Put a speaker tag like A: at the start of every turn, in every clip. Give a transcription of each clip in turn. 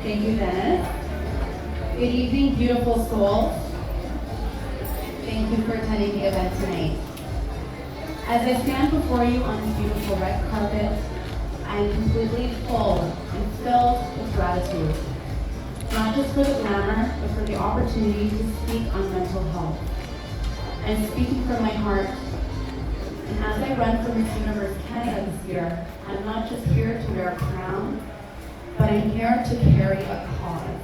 A: Thank you, Dennis. Good evening, beautiful souls. Thank you for attending the event tonight. As I stand before you on this beautiful red carpet, I am completely full and filled with gratitude. Not just for the glamour, but for the opportunity to speak on mental health. I'm speaking from my heart. And as I run for Miss Universe Canada this year, I'm not just here to wear a crown, but I'm here to carry a cause.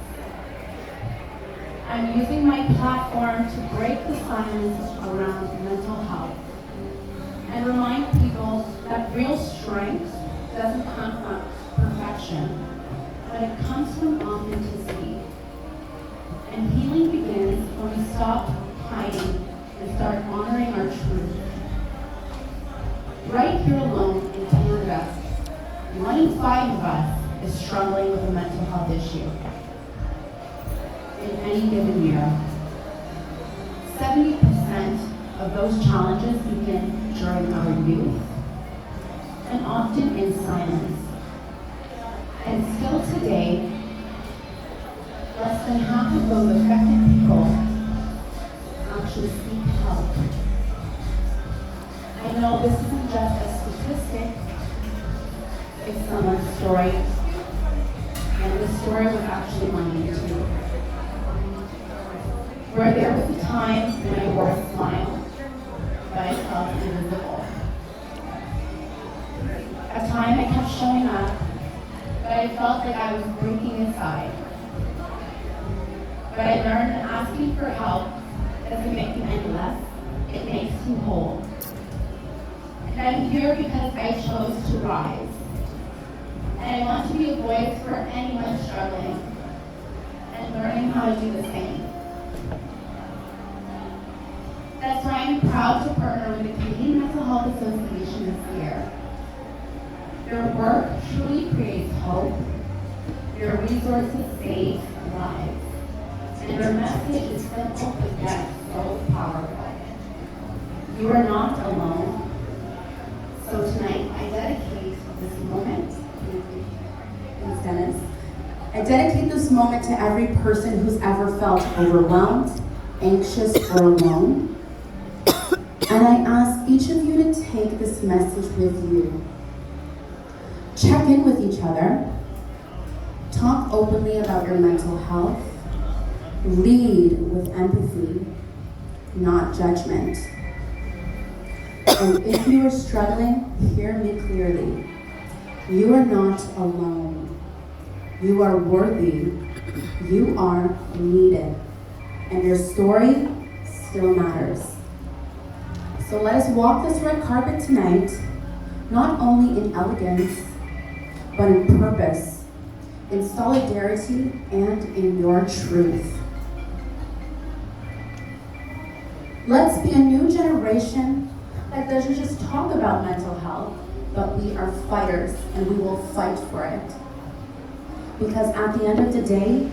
A: I'm using my platform to break the silence around mental health and remind people that real strength doesn't come from perfection, but it comes from authenticity. And healing begins when we stop hiding and start honoring our truth. Right here alone in Canada, 1 in 5 of us is struggling with a mental health issue in any given year. 70% of those challenges begin during our youth and often in silence. And still today, less than half of those affected people actually seek help. I know this isn't just a statistic, it's someone's story, and the story was actually mine too. Where there was a time when I wore a smile, but I felt invisible. A time I kept showing up, but I felt like I was breaking inside. But I learned that asking for help doesn't make you any less, it makes you whole. And I'm here because I chose to rise. And I want to be a voice for anyone struggling and learning how to do the same. That's why I'm proud to partner with the Canadian Mental Health Association this year. Their work truly creates hope, their resources save lives, and their message is simple but yet so powerful. You are not alone. So tonight, I dedicate this moment, thanks Dennis, I dedicate this moment to every person who's ever felt overwhelmed, anxious, or alone. And I ask each of you to take this message with you. Check in with each other. Talk openly about your mental health. Lead with empathy, not judgment. And if you are struggling, hear me clearly. You are not alone. You are worthy. You are needed. And your story still matters. So let us walk this red carpet tonight, not only in elegance, but in purpose, in solidarity, and in your truth. Let's be a new generation that doesn't just talk about mental health, but we are fighters and we will fight for it. Because at the end of the day,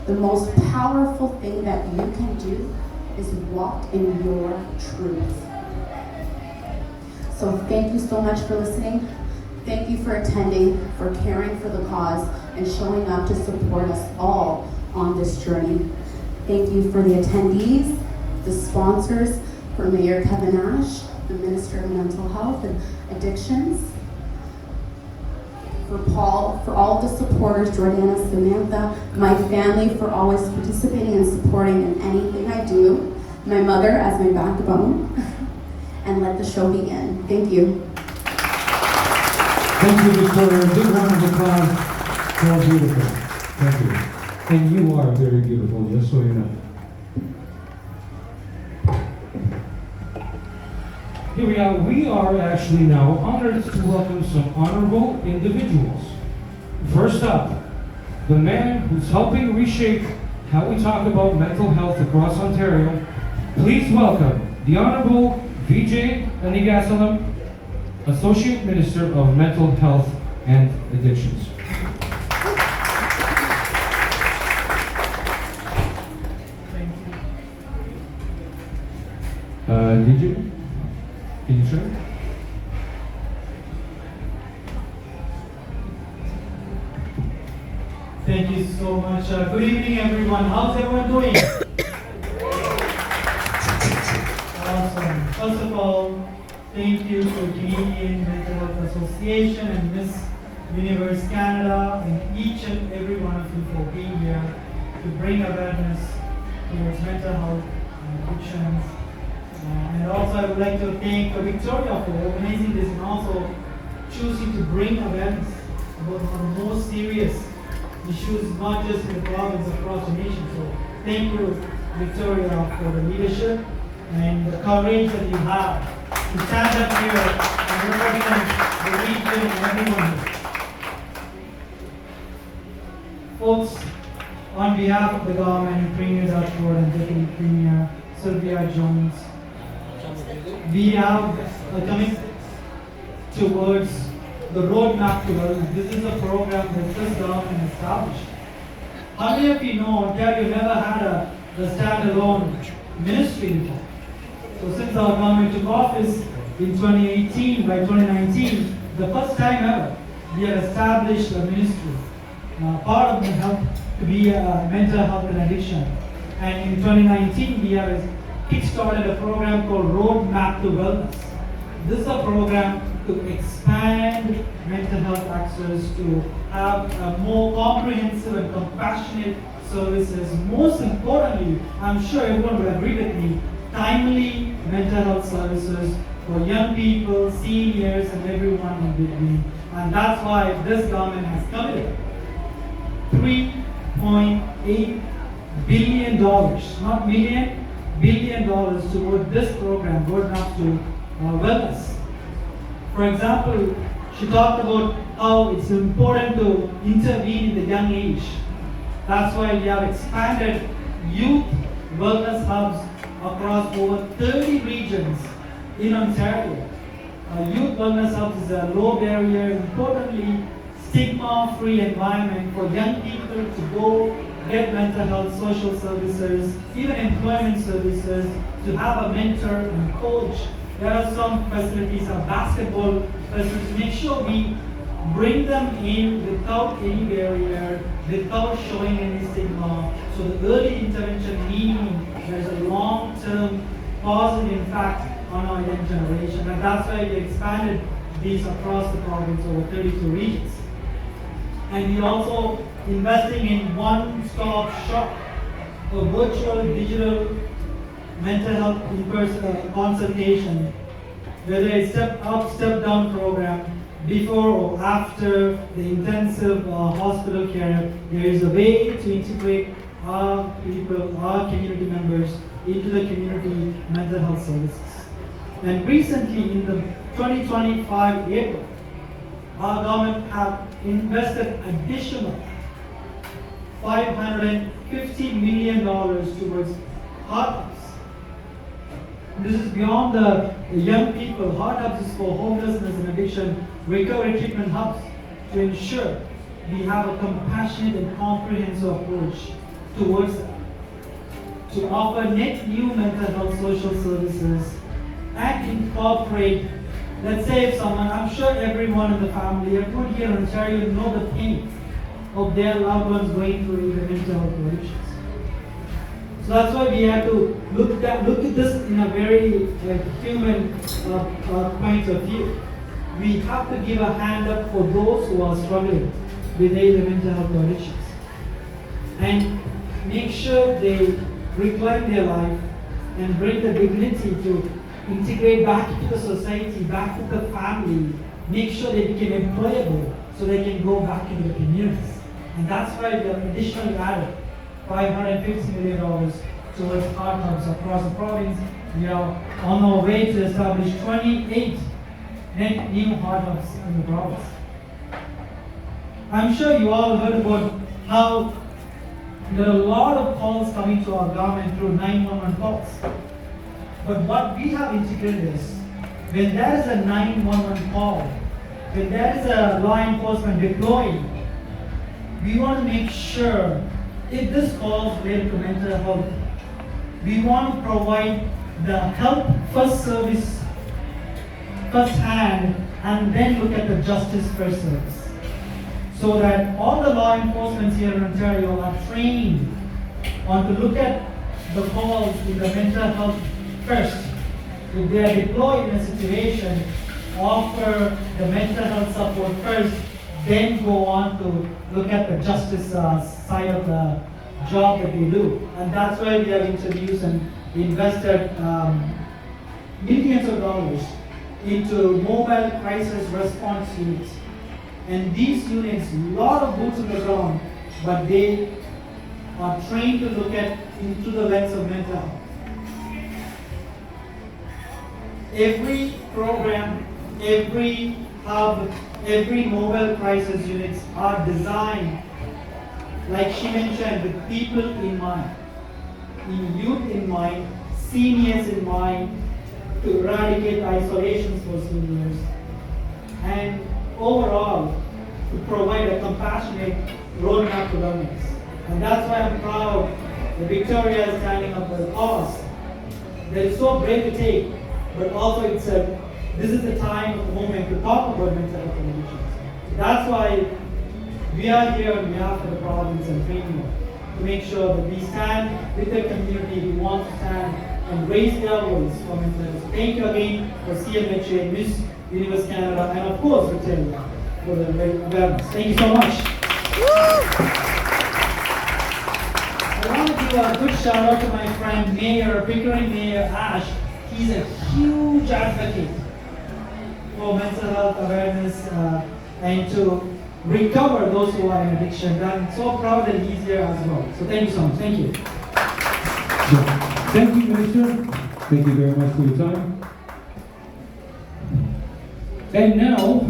A: the most powerful thing that you can do is walk in your truth. So thank you so much for listening. Thank you for attending, for caring for the cause, and showing up to support us all on this journey. Thank you for the attendees, the sponsors, for Mayor Kevin Ash, the Minister of Mental Health and Addictions, for Paul, for all the supporters, Jordana, Samantha, my family for always participating and supporting in anything I do, my mother as my backbone, and let the show begin. Thank you.
B: Thank you, Victoria. A big round of applause. So beautiful. Thank you. And you are very beautiful, just so you know. Here we are. We are actually now honored to welcome some honorable individuals. First up, the man who's helping reshape how we talk about mental health across Ontario. Please welcome the Honorable Vijay Anigasalam, Associate Minister of Mental Health and Addictions.
C: Thank you.
B: Did you? Can you share?
D: Thank you so much. Good evening, everyone. How's everyone doing? Awesome. First of all, thank you to Canadian Mental Health Association and Miss Universe Canada and each and every one of you for being here to bring awareness towards mental health and addictions. And also I would like to thank Victoria for organizing this and also choosing to bring awareness about the most serious issues, not just in the province, across the nation. So thank you, Victoria, for the leadership and the courage that you have to stand up here and represent the region and everyone here. Folks, on behalf of the government, Premier Dashboard and Deputy Premier Sylvia Jones, we have a commitment towards the roadmap to wellness. This is a program that this government established. How many of you know Ontario never had a standalone ministry before? So since our government took office in 2018, by 2019, the first time ever, we have established a ministry. Part of the help to be mental health and addiction. And in 2019, we have kick-started a program called Roadmap to Wellness. This is a program to expand mental health access, to have a more comprehensive and compassionate services. Most importantly, I'm sure everyone will agree with me, timely mental health services for young people, seniors, and everyone in between. And that's why this government has committed $3.8 billion, not million, $billion toward this program, Roadmap to Wellness. For example, she talked about how it's important to intervene in the young age. That's why we have expanded youth wellness hubs across over 30 regions in Ontario. Youth wellness hubs is a low barrier, importantly, stigma-free environment for young people to go get mental health, social services, even employment services, to have a mentor and coach. There are some facilities, basketball facilities, make sure we bring them in without any barrier, without showing any stigma. So the early intervention meaning there's a long-term positive impact on our young generation. And that's why we expanded these across the province over 32 regions. And we're also investing in one-stop shop, a virtual digital mental health in-person consultation, whether it's step up, step down program, before or after the intensive hospital care. There is a way to integrate our people, our community members into the community mental health services. And recently in the 2025 April, our government have invested additional $550 million towards heart hubs. This is beyond the young people. Heart hubs is for homelessness and addiction recovery treatment hubs to ensure we have a compassionate and comprehensive approach towards that. To offer net new mental health social services and incorporate, let's say if someone, I'm sure everyone in the family, everyone here in Ontario know the pain of their loved ones going through either mental health addictions. So that's why we have to look at this in a very human point of view. We have to give a hand up for those who are struggling with either mental health addictions, and make sure they reclaim their life and bring the dignity to integrate back into the society, back to the family, make sure they become employable so they can go back into the communities. And that's why we have additionally added $550 million towards heart hubs across the province. We are on our way to establish 28 net new heart hubs in the province. I'm sure you all heard about how there are a lot of calls coming to our government through 911 calls. But what we have integrated is, when there is a 911 call, when there is a law enforcement deploying, we want to make sure if this call is related to mental health, we want to provide the help first service first hand and then look at the justice first service. so that all the law enforcement here in Ontario are trained on to look at the calls in the mental health first. If they are deployed in a situation, offer the mental health support first, then go on to look at the justice side of the job that they do. And that's why we have introduced and invested millions of dollars into mobile crisis response units. And these units, a lot of boots on the ground, but they are trained to look at into the lens of mental health. Every program, every hub, every mobile crisis units are designed, like she mentioned, with people in mind, in youth in mind, seniors in mind, to eradicate isolation for seniors, and overall to provide a compassionate roadmap to wellness. And that's why I'm proud that Victoria is standing up for the cause. That is so brave to take, but also this is the time of the moment to talk about mental health conditions. That's why we are here on behalf of the province and Premier to make sure that we stand with the community who wants to stand and raise their voice for mental health. Thank you again for CMHA, Miss Universe Canada, and of course Victoria for the awareness. Thank you so much. I want to give a good shout out to my friend Mayor, Pickering Mayor Ash. He's a huge advocate for mental health awareness and to recover those who are in addiction. I'm so proud that he's here as well. So thank you so much. Thank you.
B: Thank you, Minister. Thank you very much for your time. And now,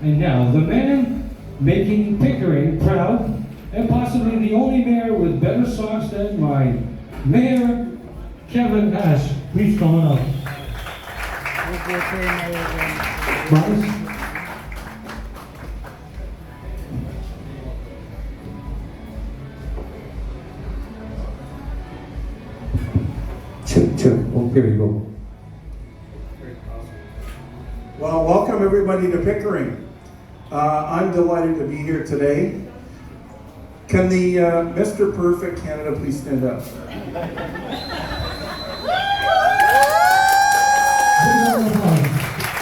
B: the man making Pickering proud, and possibly the only mayor with better socks than mine, Mayor Kevin Ash. Please come on up. Bryce? Oh, here you go.
E: Well, welcome everybody to Pickering. I'm delighted to be here today. Can the Mr. Perfect Canada please stand up?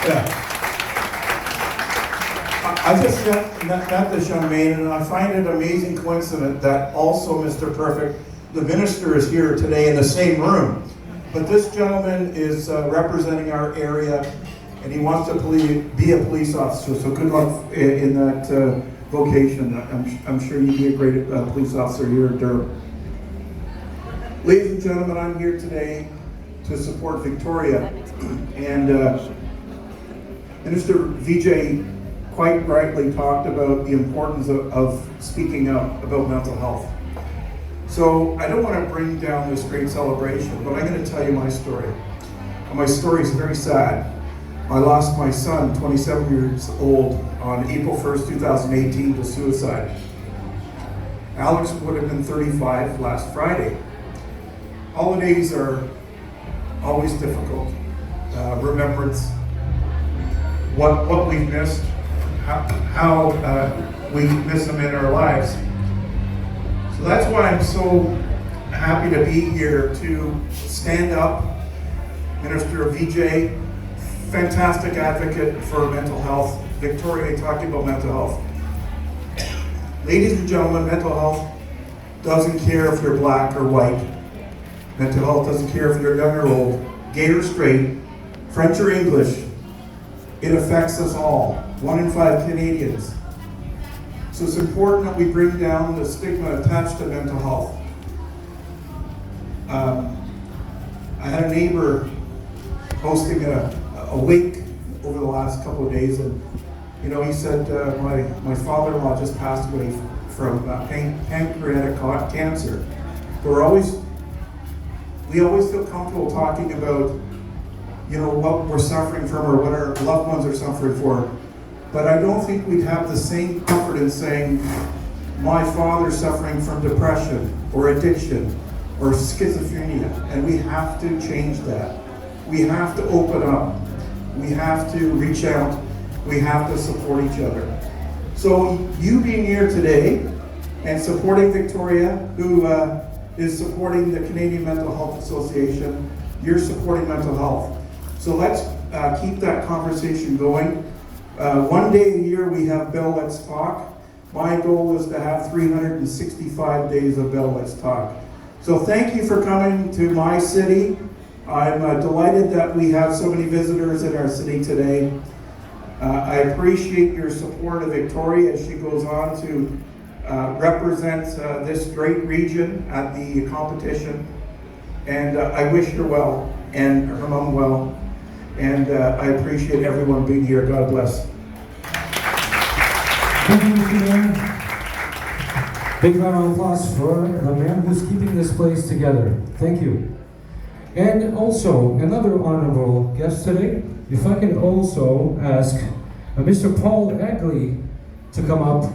E: Yeah. I just met this young man, and I find it an amazing coincidence that also Mr. Perfect, the minister, is here today in the same room. But this gentleman is representing our area, and he wants to be a police officer. So good luck in that vocation. I'm sure you'd be a great police officer here in Durham. Ladies and gentlemen, I'm here today to support Victoria, and Minister Vijay quite rightly talked about the importance of speaking up about mental health. So I don't want to bring down this great celebration, but I'm going to tell you my story. And my story is very sad. I lost my son, 27 years old, on April 1st, 2018 to suicide. Alex would have been 35 last Friday. Holidays are always difficult. Remembrance, what we've missed, how we miss them in our lives. So that's why I'm so happy to be here to stand up. Minister Vijay, fantastic advocate for mental health. Victoria talking about mental health. Ladies and gentlemen, mental health doesn't care if you're black or white. Mental health doesn't care if you're young or old, gay or straight, French or English. It affects us all, 1 in 5 Canadians. So it's important that we bring down the stigma attached to mental health. I had a neighbor hosting a wake over the last couple of days, and he said, my father-in-law just passed away from pancreatic cancer. We always feel comfortable talking about, what we're suffering from or what our loved ones are suffering for. But I don't think we'd have the same comfort in saying, my father's suffering from depression or addiction or schizophrenia. And we have to change that. We have to open up. We have to reach out. We have to support each other. So you being here today and supporting Victoria, who is supporting the Canadian Mental Health Association, you're supporting mental health. So let's keep that conversation going. One day a year we have Bill Let's Talk. My goal is to have 365 days of Bill Let's Talk. So thank you for coming to my city. I'm delighted that we have so many visitors in our city today. I appreciate your support of Victoria as she goes on to represent this great region at the competition. And I wish her well and her mom well. And I appreciate everyone being here. God bless.
B: Thank you, Mr. Mayor. Big round of applause for the man who's keeping this place together. Thank you. And also, another honorable guest today, if I can also ask Mr. Paul Egley to come up.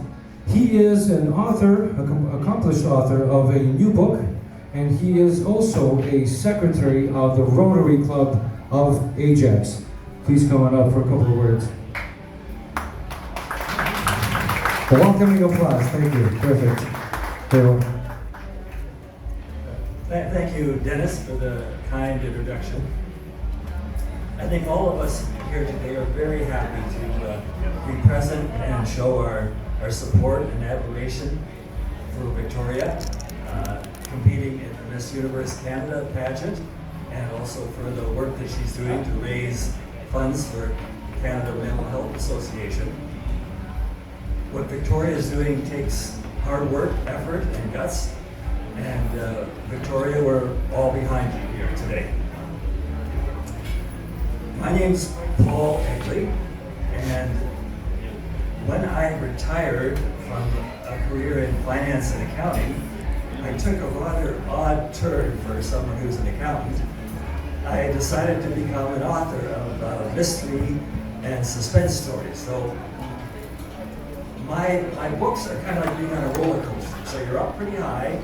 B: He is an author, accomplished author of a new book, and he is also a secretary of the Rotary Club of Ajax. Please come on up for a couple of words. A welcoming applause, thank you. Perfect. Bill.
F: Thank you, Dennis, for the kind introduction. I think all of us here today are very happy to be present and show our support and admiration for Victoria, competing in the Miss Universe Canada pageant, and also for the work that she's doing to raise funds for Canada Mental Health Association. What Victoria is doing takes hard work, effort, and guts, and Victoria, we're all behind you here today. My name's Paul Egley, and when I retired from a career in finance and accounting, I took a rather odd turn for someone who's an accountant. I decided to become an author of mystery and suspense stories. So my books are kind of like being on a roller coaster. So you're up pretty high,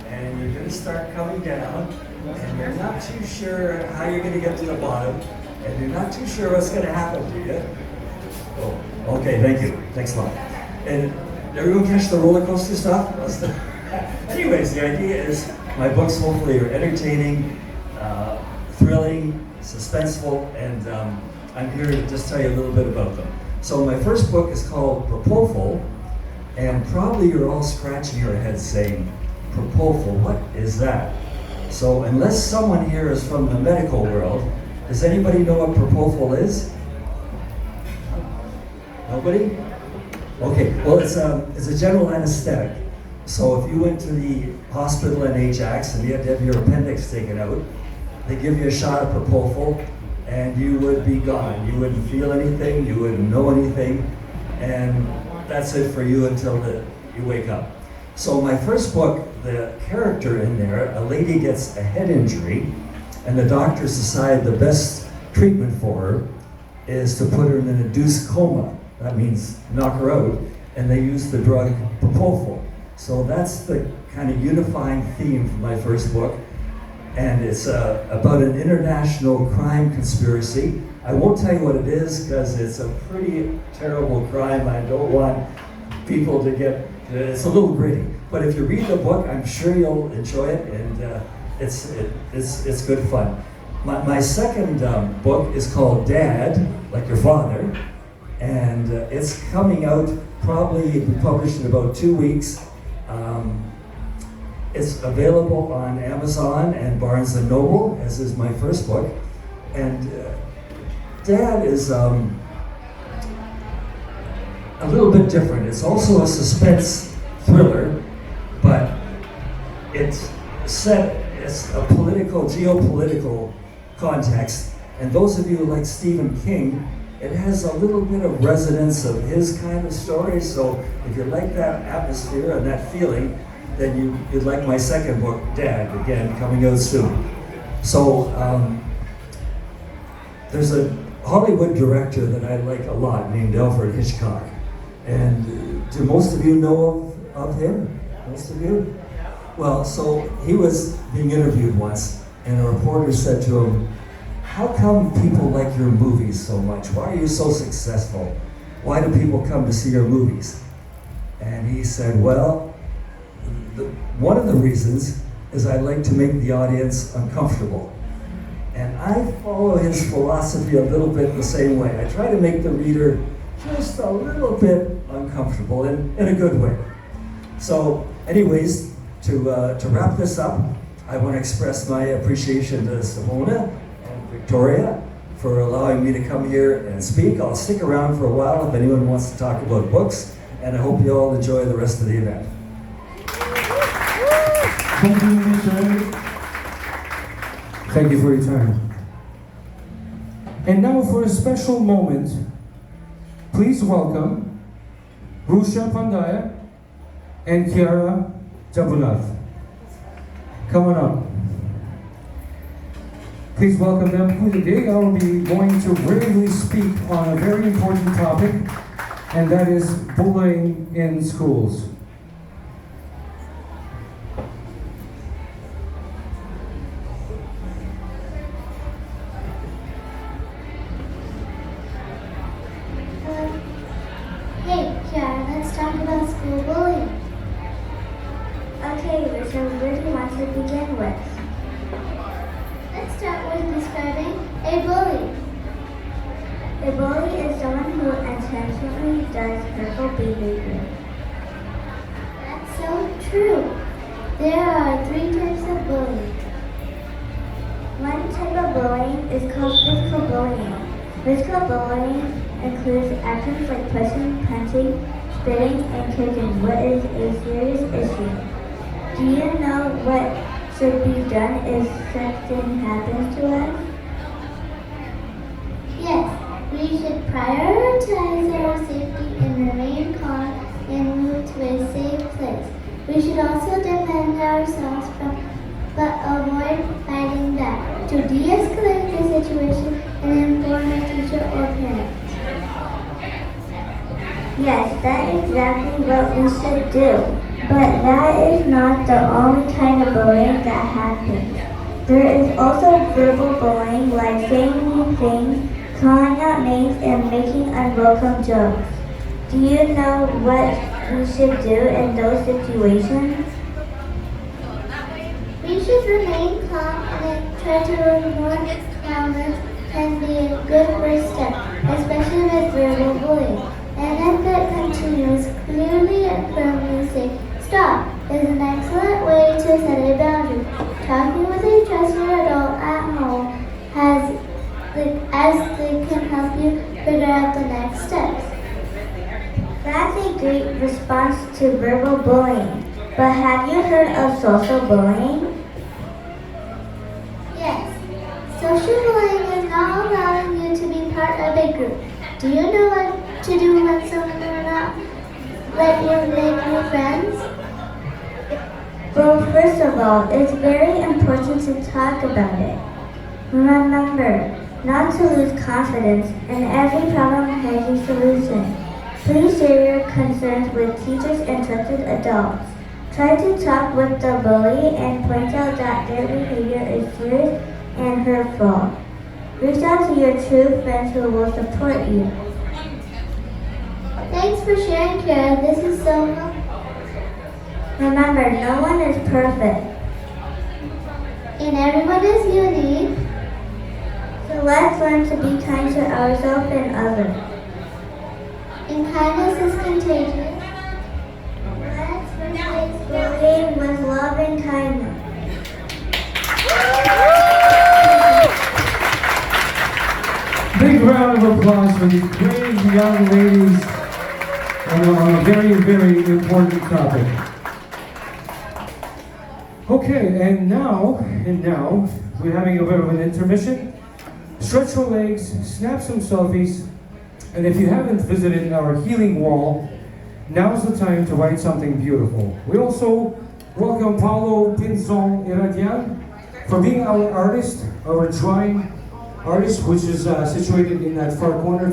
F: and you're going to start coming down, and you're not too sure how you're going to get to the bottom, and you're not too sure what's going to happen to you. Oh, okay, thank you. Thanks a lot. And everyone catch the roller coaster stuff? Anyways, the idea is my books hopefully are entertaining, thrilling, suspenseful, and I'm here to just tell you a little bit about them. So my first book is called Propofol, and probably you're all scratching your heads saying, Propofol, what is that? So unless someone here is from the medical world, does anybody know what Propofol is? Nobody? Okay, well it's a general anesthetic. So if you went to the hospital in Ajax and you had to have your appendix taken out, they give you a shot of Propofol and you would be gone. You wouldn't feel anything, you wouldn't know anything, and that's it for you until you wake up. So my first book, the character in there, a lady gets a head injury, and the doctors decide the best treatment for her is to put her in an induced coma. That means knock her out, and they use the drug Propofol. So that's the kind of unifying theme for my first book, and it's about an international crime conspiracy. I won't tell you what it is because it's a pretty terrible crime. I don't want people to get, it's a little gritty. But if you read the book, I'm sure you'll enjoy it, and it's good fun. My second book is called Dad, like your father, and it's coming out, probably published in about 2 weeks. It's available on Amazon and Barnes & Noble, as is my first book. And Dad is a little bit different. It's also a suspense thriller, but it's a geopolitical context. And those of you who like Stephen King, it has a little bit of resonance of his kind of story. So if you like that atmosphere and that feeling, then you'd like my second book, Dad, again, coming out soon. So there's a Hollywood director that I like a lot named Alfred Hitchcock. And do most of you know of him? Most of you? Well, so he was being interviewed once, and a reporter said to him, "How come people like your movies so much? Why are you so successful?" why do people come to see your movies? And he said, well, one of the reasons is I like to make the audience uncomfortable. And I follow his philosophy a little bit the same way. I try to make the reader just a little bit uncomfortable in a good way. So anyways, to wrap this up, I want to express my appreciation to Simona and Victoria for allowing me to come here and speak. I'll stick around for a while if anyone wants to talk about books, and I hope you all enjoy the rest of the event.
B: Thank you, Mr. Henry. Thank you for your time. And now for a special moment, please welcome Rusha Pandaya and Kiara Jabunath. Come on up. Please welcome them. Today I will be going to briefly speak on a very important topic, and that is bullying in schools.
G: Hey, Kiara, let's talk about school bullying. Okay, Risha, where do you want to begin with? Let's start with describing a bully. A bully is someone who intentionally does hurtful behavior. That's so true. There are 3 types of bullying. One type of bullying is called physical bullying. Physical bullying includes actions like pushing, punching, spitting, and kicking, what is a serious issue. Do you know what should be done if such thing happens to us? Yes, we should prioritize our safety and remain calm and move to a safe place. We should also defend ourselves but avoid fighting back to de-escalate the situation and inform a teacher or parent. Yes, that's exactly what we should do. But that is not the only kind of bullying that happens. There is also verbal bullying, like saying mean things, calling out names, and making unwelcome jokes. Do you know what we should do in those situations? We should remain calm and try to ignore comments can be a good first step, especially with verbal bullying. And if it continues, clearly and firmly say, "Stop" is an excellent way to set a boundary. Talking with a trusted adult at home as they can help you figure out the next steps. That's a great response to verbal bullying. But have you heard of social bullying? Yes. Social bullying is not allowing you to be part of a group. Do you know what to do when someone will not let you make new friends? Well, first of all, it's very important to talk about it. Remember, not to lose confidence, and every problem has a solution. Please share your concerns with teachers and trusted adults. Try to talk with the bully and point out that their behavior is serious and hurtful. Reach out to your true friends who will support you. Thanks for sharing, Kara. This is so helpful. Remember, no one is perfect. And everyone is unique. So let's learn to be kind to ourselves and others. And kindness is contagious. Let's replace bullying with love and kindness.
B: Big round of applause for these brave young ladies on a very, very important topic. Okay, and now, we're having a bit of an intermission. Stretch your legs, snap some selfies, and if you haven't visited our healing wall, now's the time to write something beautiful. We also welcome Paulo Pinzon Iradian for being our artist, our drawing artist, which is situated in that far corner.